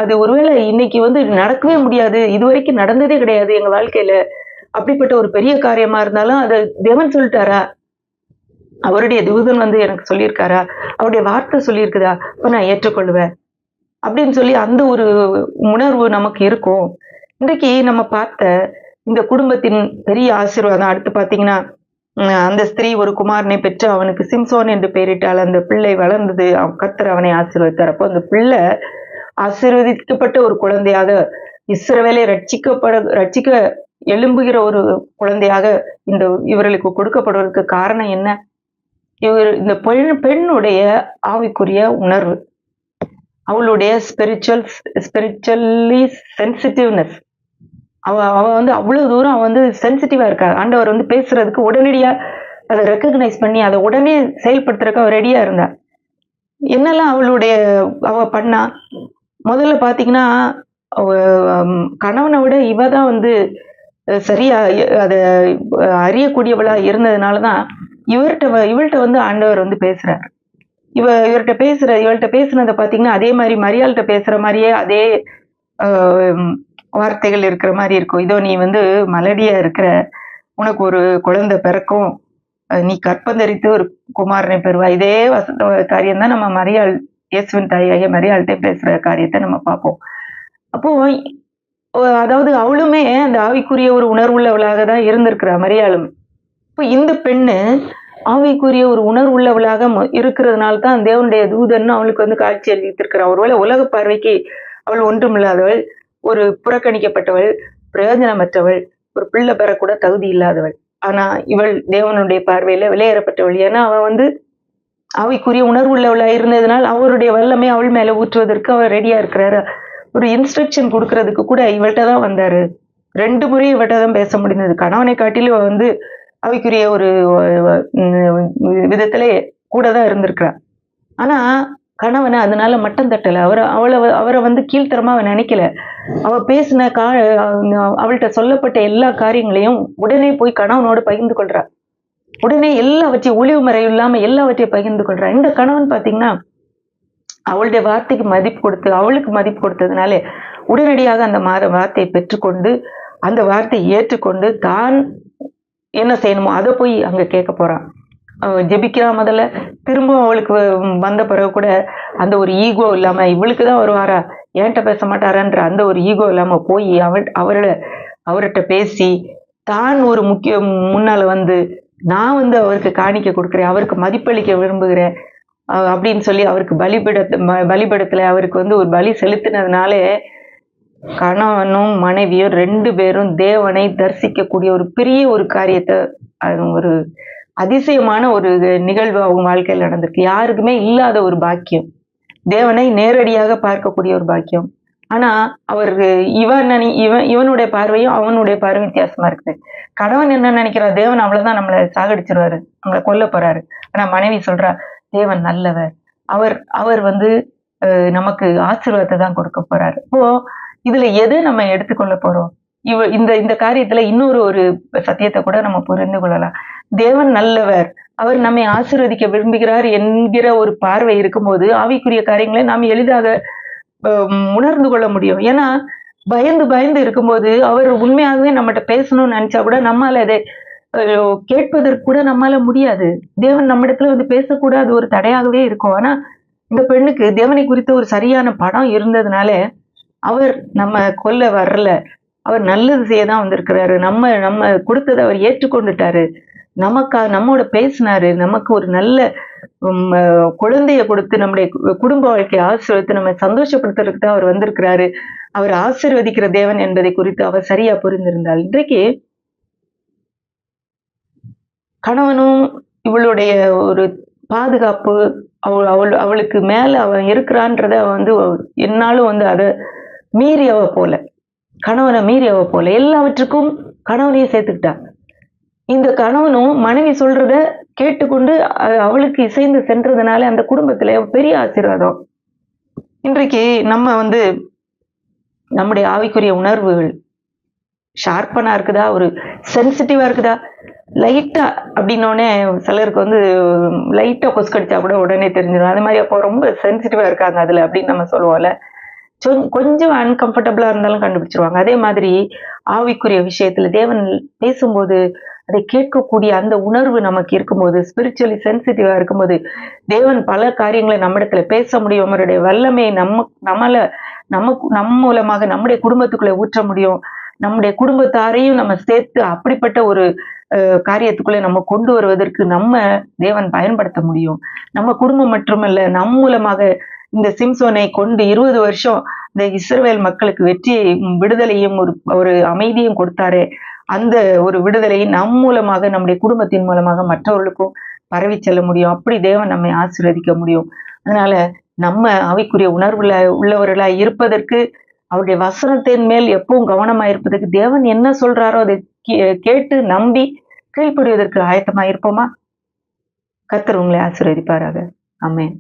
அது ஒருவேளை இன்னைக்கு நடக்கவே முடியாது. இதுவரைக்கும் நடந்ததே கிடையாது எங்க வாழ்க்கையில. அப்படிப்பட்ட ஒரு பெரிய காரியமா இருந்தாலும் அதை தேவன் சொல்லிட்டாரா? அவருடைய தூதன் எனக்கு சொல்லியிருக்காரா? அவருடைய வார்த்தை சொல்லியிருக்குதா? அப்ப நான் ஏற்றுக்கொள்வேன் அப்படின்னு சொல்லி அந்த ஒரு உணர்வு நமக்கு இருக்கும். இன்றைக்கு நம்ம பார்த்த இந்த குடும்பத்தின் பெரிய ஆசீர்வாதம் அடுத்து பாத்தீங்கன்னா, அந்த ஸ்திரீ ஒரு குமாரனை பெற்று அவனுக்கு சிம்சோன் என்று பெயரிட்டாள். அந்த பிள்ளை வளர்ந்தது. கர்த்தர் அவனை ஆசீர்வதித்தார். அப்போ அந்த பிள்ளை ஆசீர்வதிக்கப்பட்ட ஒரு குழந்தையாக, இஸ்ரவேலை ரட்சிக்க எழும்புகிற ஒரு குழந்தையாக இவர்களுக்கு கொடுக்கப்படுவதற்கு காரணம் என்ன? இந்த பெண்ணுடைய ஆவிக்குரிய உணர்வு, அவளுடைய ஸ்பிரிச்சுவலி சென்சிட்டிவ்னஸ். அவ அவ்வளவு தூரம் சென்சிட்டிவா இருக்கா. ஆண்டவர் பேசுறதுக்கு உடனடியா அதை ரெக்கக்னைஸ் பண்ணி அதை உடனே செயல்படுத்துறதுக்கு அவ ரெடியா இருந்தா. என்னெல்லாம் அவ பண்ணா? முதல்ல பாத்தீங்கன்னா, கணவனை விட இவதான் சரியா அதை அறியக்கூடியவளா இருந்ததுனாலதான் இவள்கிட்ட ஆண்டவர் பேசுறாரு. இவள்கிட்ட பேசுனதை பாத்தீங்கன்னா, அதே மாதிரி மரியாள்கிட்ட பேசுற மாதிரியே அதே வார்த்தைகள் இருக்கிற மாதிரி இருக்கும். இதோ நீ மலடியா இருக்கிற, உனக்கு ஒரு குழந்தை பிறக்கும், நீ கற்பந்தரித்து ஒரு குமாரனை பெறுவா. இதே காரியம் தான் நம்ம மரியாள், இயேசுவின் தாயாகிய மரியாள்கிட்ட பேசுற காரியத்தை நம்ம பார்ப்போம். அப்போ அதாவது அவளுமே அந்த ஆவிக்குரிய ஒரு உணர்வுள்ளவளாக தான் இருந்திருக்கிறா, மரியாளும். இப்போ இந்த பெண்ணு ஆவிக்குரிய ஒரு உணர்வுள்ளவளாக இருக்கிறதுனால தான் தேவனுடைய தூதன் அவளுக்கு காட்சி அளித்திருக்கிறான். ஒருவேளை உலக பார்வைக்கு அவள் ஒன்றுமில்லாதவள், ஒரு புறக்கணிக்கப்பட்டவள், பிரயோஜனமற்றவள், ஒரு பிள்ளை பெறக்கூட தகுதி இல்லாதவள். ஆனா இவள் தேவனுடைய பார்வையில விலையேறப்பட்டவள். ஏன்னா அவ ஆவிக்குரிய உணர்வுள்ளவளா இருந்ததுனால் அவருடைய வல்லமை அவள் மேல ஊற்றுவதற்கு அவர் ரெடியா இருக்கிறாரு. ஒரு இன்ஸ்ட்ரக்ஷன் கொடுக்கறதுக்கு கூட இவள்கிட்ட தான் வந்தாரு. 2 முறை இவள்கிட்ட தான் பேச முடிந்தது. கணவனை காட்டிலும் ஆவிக்குரிய ஒரு விதத்திலே கூட தான் இருந்திருக்கிறா. ஆனா கணவனை அதனால மட்டம் தட்டல. அவரை கீழ்த்தரமா அவ நினைக்கல. அவ பேசின அவள்கிட்ட சொல்லப்பட்ட எல்லா காரியங்களையும் உடனே போய் கணவனோட பகிர்ந்து கொள்றா. உடனே எல்லாவற்றையும் ஒளிவு மறை இல்லாம எல்லாவற்றையும் பகிர்ந்து கொள்றா. இந்த கணவன் பாத்தீங்கன்னா அவளுடைய வார்த்தைக்கு மதிப்பு கொடுத்து, அவளுக்கு மதிப்பு கொடுத்ததுனாலே உடனடியாக அந்த வார்த்தையை பெற்றுக்கொண்டு, அந்த வார்த்தையை ஏற்றுக்கொண்டு தான் என்ன செய்யணுமோ அதை போய் அங்க கேட்க போறான். ஜெபிக்கிறா முதல்ல. திரும்பவும் அவளுக்கு வந்த பிறகு கூட அந்த ஒரு ஈகோ இல்லாம, இவளுக்கு தான் வருவாரா, ஏன்ட்ட பேச மாட்டாரான்ற அந்த ஒரு ஈகோ இல்லாம போய் அவர்கிட்ட பேசி, தான் ஒரு முன்னால நான் அவருக்கு காணிக்க கொடுக்குறேன், அவருக்கு மதிப்பளிக்க விரும்புகிறேன் அப்படின்னு சொல்லி அவருக்கு பலிபடத்துல அவருக்கு ஒரு பலி செலுத்தினதுனாலே கணவனும் மனைவியும் 2 பேரும் தேவனை தரிசிக்கக்கூடிய ஒரு பெரிய ஒரு காரியத்தை, ஒரு அதிசயமான ஒரு நிகழ்வு அவங்க வாழ்க்கையில் நடந்திருக்கு. யாருக்குமே இல்லாத ஒரு பாக்கியம், தேவனை நேரடியாக பார்க்கக்கூடிய ஒரு பாக்கியம். ஆனா அவருக்கு இவனுடைய பார்வையும் அவனுடைய பார்வையும் வித்தியாசமா இருக்குது. கணவன் என்ன நினைக்கிறா, தேவன் அவ்வளவுதான் நம்மளை சாகடிச்சிருவாரு, நம்மளை கொல்ல போறாரு. ஆனா மனைவி சொல்றா, தேவன் நல்லவர், அவர் நமக்கு ஆசீர்வாதத்தை தான் கொடுக்க போறாரு. இப்போ இதுல எது நம்ம எடுத்துக்கொள்ள போறோம்? இந்த காரியத்துல இன்னொரு ஒரு சத்தியத்தை கூட நம்ம புரிந்து கொள்ளலாம். தேவன் நல்லவர், அவர் நம்மை ஆசீர்வதிக்க விரும்புகிறார் என்கிற ஒரு பார்வை இருக்கும்போது ஆவிக்குரிய காரியங்களை நாம் எளிதாக உணர்ந்து கொள்ள முடியும். ஏன்னா பயந்து இருக்கும்போது அவர் உண்மையாகவே நம்மகிட்ட பேசணும்னு நினைச்சா கூட நம்மால அதை கேட்பதற்கு கூட நம்மால முடியாது. தேவன் நம்மிடத்துல பேசக்கூடாது, ஒரு தடையாகவே இருக்கும். ஆனா இந்த பெண்ணுக்கு தேவனை குறித்த ஒரு சரியான படம் இருந்ததுனால அவர் நம்ம கொல்ல வரல, அவர் நல்லது செய்யதான் வந்திருக்கிறாரு, நம்ம கொடுத்ததை அவர் ஏற்றுக்கொண்டுட்டாரு, நம்மோட பேசினாரு, நமக்கு ஒரு நல்ல குழந்தைய கொடுத்து நம்முடைய குடும்ப வாழ்க்கையை ஆசீர்வதித்து நம்ம சந்தோஷப்படுத்துறதுக்கு தான் அவர் வந்திருக்கிறாரு, அவர் ஆசீர்வதிக்கிற தேவன் என்பதை குறித்து அவர் சரியா புரிந்திருந்தாள். இன்றைக்கு கணவனும் இவளுடைய ஒரு பாதுகாப்பு, அவளுக்கு மேல அவன் இருக்கிறான்றத என்னாலும் அதை மீறியவ போல, கணவனை மீறியவ போல எல்லாவற்றுக்கும் கணவனையும் சேர்த்துக்கிட்டா. இந்த கணவனும் மனைவி சொல்றத கேட்டுக்கொண்டு அவளுக்கு இசைந்து சென்றதுனால அந்த குடும்பத்துல பெரிய ஆசீர்வாதம். இன்றைக்கு நம்ம நம்முடைய ஆவிக்குரிய உணர்வுகள் ஷார்ப்பனா இருக்குதா, ஒரு சென்சிட்டிவா இருக்குதா, லைட்டா அப்படின்னோடனே சிலருக்கு லைட்டா கொசுக்கடிச்சா கூட உடனே தெரிஞ்சிடும். அது மாதிரி அப்போ ரொம்ப சென்சிட்டிவா இருக்காங்க அதுல அப்படின்னு நம்ம சொல்லுவோம்ல. கொஞ்சம் அன்கம்ஃபர்டபுளா இருந்தாலும் கண்டுபிடிச்சிருவாங்க. அதே மாதிரி ஆவிக்குரிய விஷயத்துல தேவன் பேசும்போது அதை கேட்கக்கூடிய அந்த உணர்வு நமக்கு இருக்கும்போது, ஸ்பிரிச்சுவலி சென்சிட்டிவா இருக்கும்போது, தேவன் பல காரியங்களை நம்மிடத்துல பேச முடியும். அவருடைய வல்லமை நம் மூலமாக நம்முடைய குடும்பத்துக்குள்ள ஊற்ற முடியும். நம்முடைய குடும்பத்தாரையும் நம்ம சேர்த்து அப்படிப்பட்ட ஒரு காரியத்துக்குள்ள நம்ம கொண்டு வருவதற்கு தேவன் பயன்படுத்த முடியும். நம்ம குடும்பம் மட்டுமல்ல, நம் மூலமாக இந்த சிம்சோனை கொண்டு 20 வருஷம் இந்த இஸ்ரவேல் மக்களுக்கு வெற்றியையும் விடுதலையும் ஒரு அமைதியும் கொடுத்தாரே, அந்த ஒரு விடுதலையை நம் மூலமாக நம்முடைய குடும்பத்தின் மூலமாக மற்றவர்களுக்கும் பரவி செல்ல முடியும். அப்படி தேவன் நம்மை ஆசீர்வதிக்க முடியும். அதனால நம்ம ஆவிக்குரிய உணர்வுல உள்ளவர்களா இருப்பதற்கு, அவருடைய வசனத்தின் மேல் எப்பவும் கவனமா இருப்பதற்கு, தேவன் என்ன சொல்றாரோ அதை கேட்டு நம்பி கீழ்ப்படிவதற்கு ஆயத்தமா இருப்போமா? கர்த்தர் உங்களை ஆசீர்வதிப்பாராக. ஆமென்.